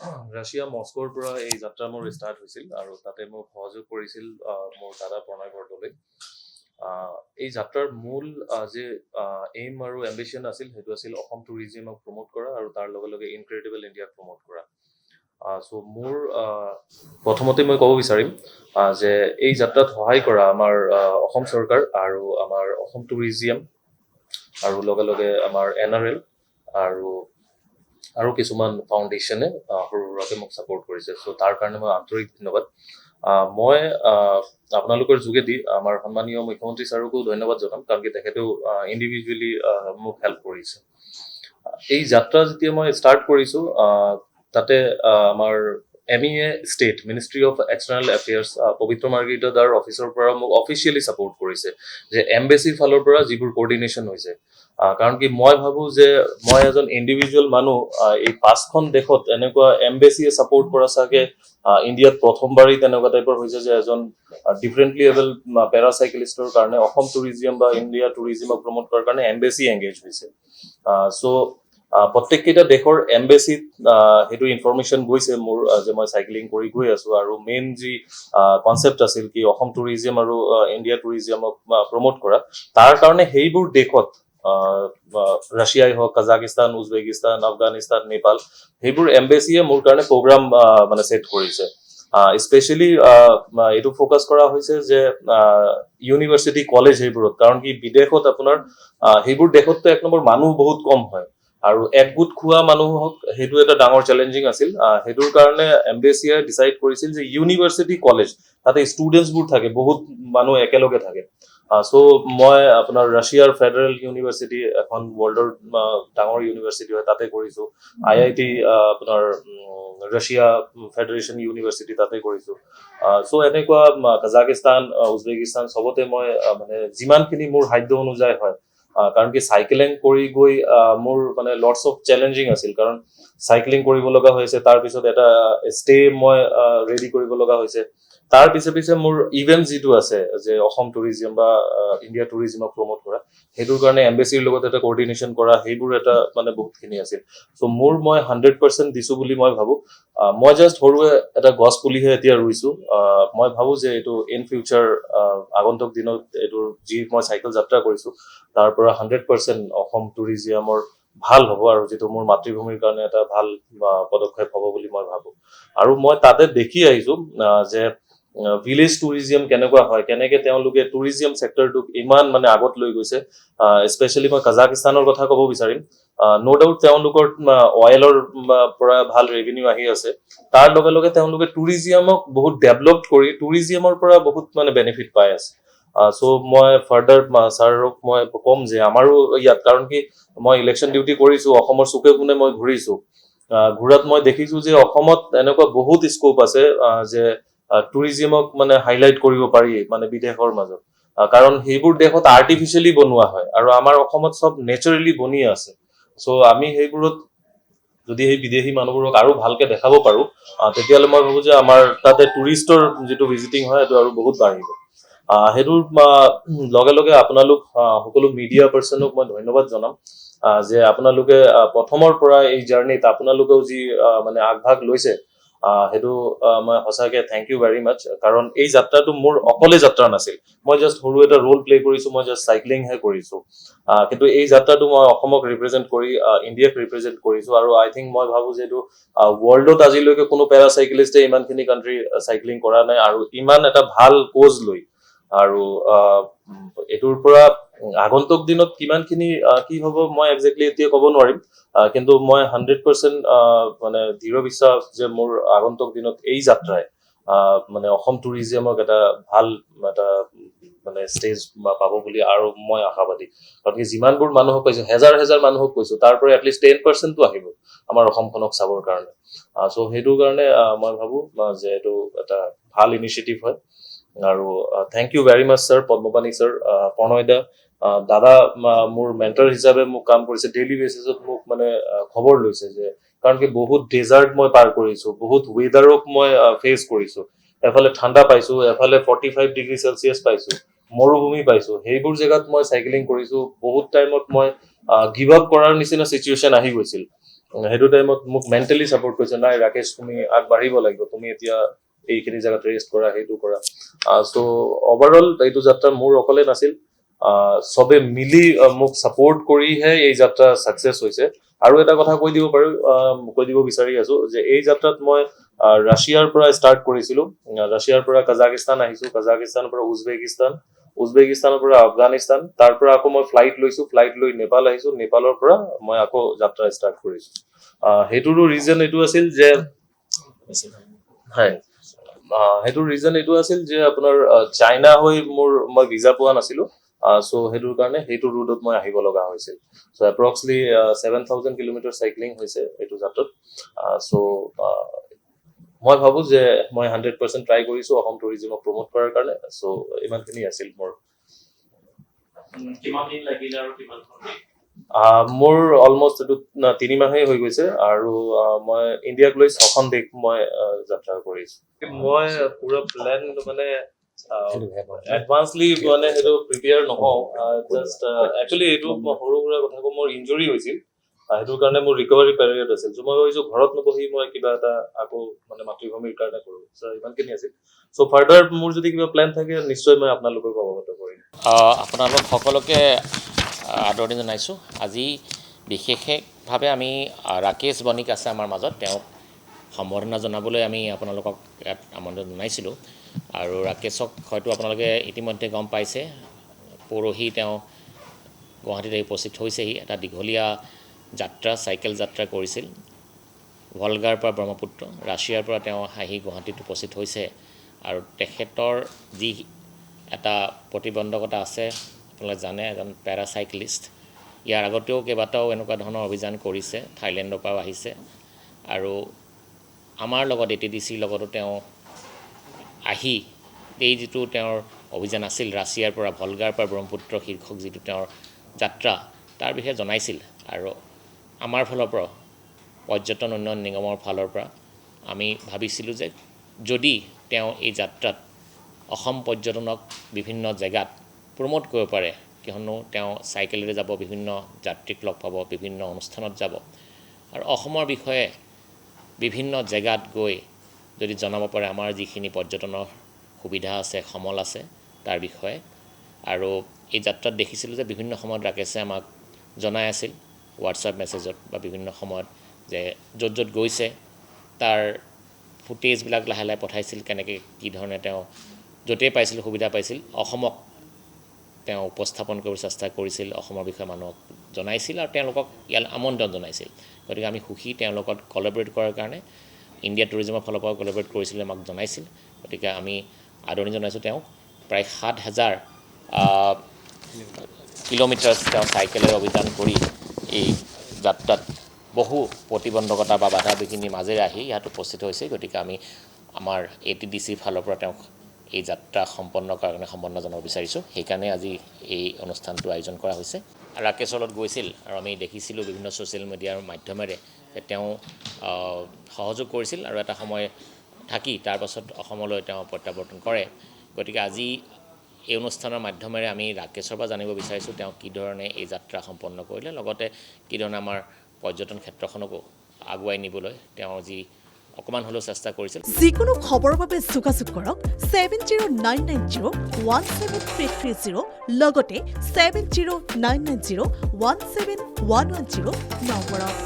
Russia মস্কোৰ পৰা এই যাত্ৰা মোৰ ষ্টাৰ্ট হৈছিল আৰু তাতে মোক সহযোগ কৰিছিল মোৰ দাদা প্ৰণয় বৰদলৈ। এই যাত্ৰাৰ মূল যে এইম আৰু এম্বিশ্যন আছিল সেইটো আছিল অসম টুৰিজিমক প্ৰমোট কৰা আৰু তাৰ লগে লগে ইনক্ৰেডিবল ইণ্ডিয়াক প্ৰমোট কৰা। চ' মোৰ প্ৰথমতে মই ক'ব বিচাৰিম যে এই যাত্ৰাত সহায় কৰা আমাৰ অসম চৰকাৰ আৰু আমাৰ অসম টুৰিজিয়াম আৰু লগে লগে আমাৰ NRL আৰু কিছুমান ফাউণ্ডেশ্যনে সৰু সুৰাকৈ মোক ছাপোৰ্ট কৰিছে। চ' তাৰ কাৰণে মই আন্তৰিক ধন্যবাদ। মই আপোনালোকৰ যোগেদি আমাৰ সন্মানীয় মুখ্যমন্ত্ৰী ছাৰকো ধন্যবাদ জনাম, কাৰণ কি তেখেতেও ইণ্ডিভিজুৱেলি মোক হেল্প কৰিছে। এই যাত্ৰা যেতিয়া মই ষ্টাৰ্ট কৰিছোঁ তাতে আমাৰ MEA state ministry of external affairs পবিত্ৰ মাৰ্ঘেৰিটা দাৰ অফিচৰ পৰা মোক অফিচিয়েলি ছাপোৰ্ট কৰিছে যে এম্বেচিৰ ফালৰ পৰা যিবোৰ কোঅৰ্ডিনেশ্যন হৈছে। কাৰণ কি মই ভাবোঁ যে মই এজন ইণ্ডিভিজুৱেল মানুহ, এই 5খন দেশত এনেকুৱা এম্বেচিয়ে ছাপোৰ্ট কৰা চাগে ইণ্ডিয়াত প্ৰথমবাৰেই তেনেকুৱা টাইপৰ হৈছে যে এজন ডিফাৰেণ্টলি এবল পেৰাচাইকেলিষ্টৰ কাৰণে অসম টুৰিজিয়াম বা ইণ্ডিয়া টুৰিজিমক প্ৰমোট কৰাৰ কাৰণে এম্বেচি এংগেজ হৈছে। চ' প্ৰত্যেককেইটা দেশৰ এম্বেচিত সেইটো ইনফৰমেশ্যন গৈছে মোৰ যে মই চাইক্লিং কৰি গৈ আছোঁ, আৰু মেইন যি কনচেপ্ট আছিল কি অসম টুৰিজিয়াম আৰু ইণ্ডিয়া টুৰিজিয়ামক প্ৰমোট কৰা, তাৰ কাৰণে সেইবোৰ দেশত ৰাছিয়াই হওক, কাজাকিস্তান, উজবেকিস্তান, আফগানিস্তান, নেপাল, সেইবোৰ এম্বেচিয়ে মোৰ কাৰণে প্ৰগ্ৰাম মানে ছেট কৰিছে। স্পেচিয়েলি এইটো ফ'কাছ কৰা হৈছে যে ইউনিভাৰ্চিটি কলেজ সেইবোৰত, কাৰণ কি বিদেশত আপোনাৰ সেইবোৰ দেশততো এক নম্বৰ মানুহ বহুত কম হয় আৰু একগোট খোৱা মানুহক সেইটো এটা ডাঙৰ চেলেঞ্জিং আছিল। সেইটোৰ কাৰণে এম্বেচিয়ে ডিচাইড কৰিছিল যে ইউনিভাৰ্চিটি কলেজ, তাতে ষ্টুডেণ্টছবোৰ থাকে, বহুত মানুহ একেলগে থাকে। চ' মই আপোনাৰ ৰাছিয়াৰ ফেডাৰেল ইউনিভাৰ্চিটি, এখন ৱৰ্ল্ডৰ ডাঙৰ ইউনিভাৰ্চিটি হয়, তাতে কৰিছোঁ। IIT আপোনাৰ ৰাছিয়া ফেডাৰেশ্যন ইউনিভাৰ্চিটি, তাতে কৰিছোঁ। চ' এনেকুৱা কাজাকিস্তান, উজবেকিস্তান চবতে মই মানে যিমানখিনি মোৰ সাধ্য অনুযায়ী হয়, কাৰণ কি চাইকেলিং কৰি গৈ মোৰ মানে লটছ অফ চেলেঞ্জিং আছিল, কাৰণ চাইক্লিং কৰিব লগা হৈছে, তাৰপিছত এটা ষ্টে মই ৰেডি কৰিব লগা হৈছে, তাৰ পিছে পিছে মোৰ ইভেণ্ট যিটো আছে যে অসম টুৰিজিয়াম বা ইণ্ডিয়া টুৰিজিমক প্ৰমোট কৰা, সেইটোৰ কাৰণে এম্বেচিৰ লগত এটা কোঅৰ্ডিনেশ্যন কৰা, সেইবোৰ এটা মানে বহুতখিনি আছিল। চ' মই 100% দিছোঁ বুলি মই ভাবোঁ। মই জাষ্ট সৰুৱে এটা গছ পুলিহে এতিয়া ৰুইছোঁ। মই ভাবোঁ যে এইটো ইন ফিউচাৰ আগন্তুক দিনত এইটোৰ যি মই চাইকেল যাত্ৰা কৰিছোঁ তাৰ পৰা 100% অসম টুৰিজিয়ামৰ ভাল হ'ব, আৰু যিটো মোৰ মাতৃভূমিৰ কাৰণে এটা ভাল পদক্ষেপ হ'ব বুলি মই ভাবোঁ। আৰু মই তাতে দেখি আহিছোঁ যে ভিলেজ টুৰিজিয়াম কেনেকুৱা হয়, কেনেকে তেওঁলোকে টুৰিজিয়াম ছেক্টৰটোক ইমান মানে আগত লৈ গৈছে। স্পেচিয়েলি মই কাজাকিস্তানৰ কথা ক'ব বিচাৰিম। ন' ডাউট তেওঁলোকৰ অইলৰ পৰা ভাল ৰেভিনিউ আহি আছে, তাৰ লগে লগে তেওঁলোকে টুৰিজিয়ামক বহুত ডেভেলপ কৰি টুৰিজিয়ামৰ পৰা বহুত মানে বেনিফিট পাই আছে। চ' মই ফাৰ্ডাৰ ছাৰক মই ক'ম যে আমাৰো ইয়াত, কাৰণ কি মই ইলেকশ্যন ডিউটি কৰিছোঁ, অসমৰ চুকে কোণে মই ঘূৰিছোঁ। ঘূৰাত মই দেখিছোঁ যে অসমত এনেকুৱা বহুত স্কোপ আছে যে টুৰিজিমক মানে হাইলাইট কৰিব পাৰি মানে বিদেশৰ মাজত, কাৰণ সেইবোৰ দেশত আৰ্টিফিচিয়েলি বনোৱা হয় আৰু আমাৰ অসমত চব নেচাৰেলি বনিয়ে আছে। চ' আমি সেইবোৰত যদি সেই বিদেশী মানুহবোৰক আৰু ভালকে দেখাব পাৰোঁ, তেতিয়াহ'লে মই ভাবোঁ যে আমাৰ তাতে টুৰিষ্টৰ যিটো ভিজিটিং হয় সেইটো আৰু বহুত বাঢ়িব। সেইটোৰ লগে লগে আপোনালোক সকলো মিডিয়া পাৰ্চনক মই ধন্যবাদ জনাম যে আপোনালোকে প্ৰথমৰ পৰা এই জাৰ্ণিত আপোনালোকেও যি মানে আগভাগ লৈছে, সেইটো মই সঁচাকে থেংক ইউ ভেৰি মাছ। কাৰণ এই যাত্ৰাটো মোৰ অকলে যাত্ৰা নাছিল, মই জাষ্ট সৰু এটা ৰোল প্লে কৰিছোঁ, মই জাষ্ট চাইক্লিংহে কৰিছোঁ। কিন্তু এই যাত্ৰাটো মই অসমক ৰিপ্ৰেজেণ্ট কৰি ইণ্ডিয়াক ৰিপ্ৰেজেণ্ট কৰিছোঁ, আৰু আই থিংক মই ভাবোঁ যে এইটো ৱৰ্ল্ডত আজিলৈকে কোনো পেৰাচাইকেলিষ্টে ইমানখিনি কাণ্ট্ৰি চাইক্লিং কৰা নাই, আৰু ইমান এটা ভাল কোজ লৈ। আৰু এইটোৰ পৰা আগন্তুক দিনত কিমানখিনি কি হ'ব মই একজেক্টলি এতিয়া ক'ব নোৱাৰিম, কিন্তু মই 100% মানে দৃঢ় বিশ্বাস যে মোৰ আগন্তুক দিনত এই যাত্ৰাই মানে অসম টুৰিজিয়ামক এটা ভাল এটা মানে ষ্টেজ পাব বুলি আৰু মই আশাবাদী। কাৰণ কি যিমানবোৰ মানুহক কৈছোঁ, হেজাৰ হেজাৰ মানুহক কৈছোঁ, তাৰ পৰা এটলিষ্ট 10%টো আহিব আমাৰ অসমখনক চাবৰ কাৰণে। চ' সেইটো কাৰণে মই ভাবোঁ যে এইটো এটা ভাল ইনিচিয়েটিভ হয়। আৰু thank you very much sir, Padmapani sir, Pranay da, দাদা মোৰ মেণ্টৰ হিচাপে মোক কাম কৰিছে, ডেইলি বেচিছত মোক মানে খবৰ লৈছে যে, কাৰণ কি বহুত ডেজাৰ্ট মই পাৰ কৰিছোঁ, বহুত ৱেডাৰক মই ফেচ কৰিছোঁ। এফালে ঠাণ্ডা পাইছোঁ, এফালে 45°C পাইছোঁ, মৰুভূমি পাইছোঁ। সেইবোৰ জেগাত মই চাইক্লিং কৰিছোঁ। বহুত টাইমত মই গিভ আপ কৰাৰ নিচিনা চিচুৱেশ্যন আহি গৈছিল, সেইটো টাইমত মোক মেণ্টেলি ছাপোৰ্ট কৰিছে, নাই ৰাকেশ তুমি আগবাঢ়িব লাগিব, তুমি এতিয়া এইখিনি জেগাত ৰেষ্ট কৰা, সেইটো কৰা। চ' অভাৰঅল এইটো যাত্ৰা মোৰ অকলে নাছিল, চবে মিলি মোক ছাপোৰ্ট কৰিহে এই যাত্ৰা ছাকচেছ হৈছে। আৰু এটা কথা কৈ দিব বিচাৰি আছো যে এই যাত্ৰাত মই ৰাছিয়াৰ পৰা ষ্টাৰ্ট কৰিছিলো, ৰাছিয়াৰ পৰা কাজাকিস্তান আহিছো, কাজাকিস্তানৰ পৰা উজবেকিস্তানৰ পৰা আফগানিস্তান, তাৰ পৰা আকৌ মই ফ্লাইট লৈ নেপাল আহিছো, নেপালৰ পৰা মই আকৌ যাত্ৰা ষ্টাৰ্ট কৰিছো। সেইটোৰো ৰিজন এইটো আছিল যে হয়, সেইটোৰ ৰিজন এইটো আছিল যে আপোনাৰ চাইনা হৈ মই ভিজা পোৱা নাছিলো, চ' সেইটোৰ কাৰণে সেইটো ৰুটত মই আহিব লগা হৈছিল। চ' এপ্ৰক্সলি 7,000 কিলোমিটাৰ চাইক্লিং হৈছে এইটো যাত্ৰাত। চ' মই ভাবো যে মই 100% ট্ৰাই কৰিছো অসম টুৰিজিমক প্ৰমোট কৰাৰ কাৰণে। চ' ইমানখিনি আছিল মোৰ। কিমান দিন লাগিলে আৰু কিমান মোৰ অলমষ্ট এইটো 3 মাহেই হৈ গৈছে, আৰু মই ইণ্ডিয়াক লৈ 6খন দেশ মই যাত্ৰা কৰিছো। মই পুৰা প্লেন মানে এডভান্সলি মানে সেইটো প্ৰিপেয়াৰ নহওঁ, জাষ্ট একচুৱেলি এইটো সৰু সুৰা কথা কওঁ, মোৰ ইঞ্জুৰি হৈছিল, সেইটোৰ কাৰণে মোৰ ৰিকভাৰী পিৰিয়ড আছিল। চ' মই ভাবিছো ঘৰত নবহি মই কিবা এটা আকৌ মানে মাতৃভূমিৰ কাৰণে কৰো। চ' ইমানখিনি আছিল। চ' ফাৰ্ডাৰ মোৰ যদি কিবা প্লেন থাকে নিশ্চয় মই আপোনালোকক অৱগত কৰিম। আপোনালোক সকলোকে আদৰণি জনাইছোঁ। আজি বিশেষভাৱে আমি ৰাকেশ বণিক আছে আমাৰ মাজত, তেওঁক সম্বৰ্ধনা জনাবলৈ আমি আপোনালোকক ইয়াত আমন্ত্ৰণ জনাইছিলোঁ। আৰু ৰাকেশক হয়তো আপোনালোকে ইতিমধ্যে গম পাইছে, পৰহি তেওঁ গুৱাহাটীত আহি উপস্থিত হৈছেহি। এটা দীঘলীয়া যাত্ৰা, চাইকেল যাত্ৰা কৰিছিল ভলগাৰ পৰা ব্ৰহ্মপুত্ৰ, ৰাছিয়াৰ পৰা তেওঁ আহি গুৱাহাটীত উপস্থিত হৈছে। আৰু তেখেতৰ যি এটা প্ৰতিবন্ধকতা আছে, আপোনালোকে জানে, এজন পেৰাচাইক্লিষ্ট। ইয়াৰ আগতেও কেইবাটাও এনেকুৱা ধৰণৰ অভিযান কৰিছে, থাইলেণ্ডৰ পৰাও আহিছে। আৰু আমাৰ লগত ATDCৰ লগতো তেওঁ আহি এই যিটো তেওঁৰ অভিযান আছিল, ৰাছিয়াৰ পৰা ভলগাৰ পৰা ব্ৰহ্মপুত্ৰ শীৰ্ষক যিটো তেওঁৰ যাত্ৰা, তাৰ বিষয়ে জনাইছিল। আৰু আমাৰ ফালৰ পৰা, পৰ্যটন উন্নয়ন নিগমৰ ফালৰ পৰা আমি ভাবিছিলোঁ যে যদি তেওঁ এই যাত্ৰাত অসম পৰ্যটনক বিভিন্ন জেগাত প্ৰমোট কৰিব পাৰে, কিয়নো তেওঁ চাইকেলেৰে যাব, বিভিন্ন যাত্ৰীক লগ পাব, বিভিন্ন অনুষ্ঠানত যাব, আৰু অসমৰ বিষয়ে বিভিন্ন জেগাত গৈ যদি জনাব পাৰে আমাৰ যিখিনি পৰ্যটনৰ সুবিধা আছে, সমল আছে তাৰ বিষয়ে। আৰু এই যাত্ৰাত দেখিছিলোঁ যে বিভিন্ন সময়ত ৰাকেশে আমাক জনাই আছিল হোৱাটছআপ মেছেজত বা বিভিন্ন সময়ত যে য'ত য'ত গৈছে তাৰ ফুটেজবিলাক লাহে লাহে পঠাইছিল, কেনেকৈ কি ধৰণে তেওঁ য'তেই পাইছিল সুবিধা পাইছিল অসমক তেওঁ উপস্থাপন কৰিবলৈ চেষ্টা কৰিছিল, অসমৰ বিষয়ে মানুহক জনাইছিল আৰু তেওঁলোকক ইয়াত আমন্ত্ৰণ জনাইছিল। গতিকে আমি সুখী তেওঁৰ লগত কলাবৰেট কৰাৰ কাৰণে। ইণ্ডিয়া টুৰিজিমৰ ফালৰ পৰাও কলাবৰেট কৰিছিল, আমাক জনাইছিল। গতিকে আমি আদৰণি জনাইছোঁ তেওঁক। প্ৰায় 7,000 কিলোমিটাৰ তেওঁ চাইকেলেৰে অভিযান কৰি এই যাত্ৰাত বহু প্ৰতিবন্ধকতা বা বাধা বিঘিনিৰ মাজেৰে আহি ইয়াত উপস্থিত হৈছে। গতিকে আমি আমাৰ ATDCৰ ফালৰ পৰা তেওঁক এই যাত্ৰা সম্পন্ন কৰাৰ কাৰণে সম্বৰ্ধনা জনাব বিচাৰিছোঁ। সেইকাৰণে আজি এই অনুষ্ঠানটো আয়োজন কৰা হৈছে। ৰাকেশৰ লগত গৈছিল আৰু আমি দেখিছিলোঁ বিভিন্ন ছ'চিয়েল মিডিয়াৰ মাধ্যমেৰে যে তেওঁ সহযোগ কৰিছিল আৰু এটা সময় থাকি তাৰপাছত অসমলৈ তেওঁ প্ৰত্যাৱৰ্তন কৰে। গতিকে আজি এই অনুষ্ঠানৰ মাধ্যমেৰে আমি ৰাকেশৰ পৰা জানিব বিচাৰিছোঁ তেওঁ কি ধৰণে এই যাত্ৰা সম্পন্ন কৰিলে, লগতে কি ধৰণে আমাৰ পৰ্যটন ক্ষেত্ৰখনকো আগুৱাই নিবলৈ তেওঁ যি অকমান হ'লেও চেষ্টা কৰিছিল। যিকোনো খবৰৰ বাবে যোগাযোগ কৰক 7099017330 লগতে 7099017110 নম্বৰত।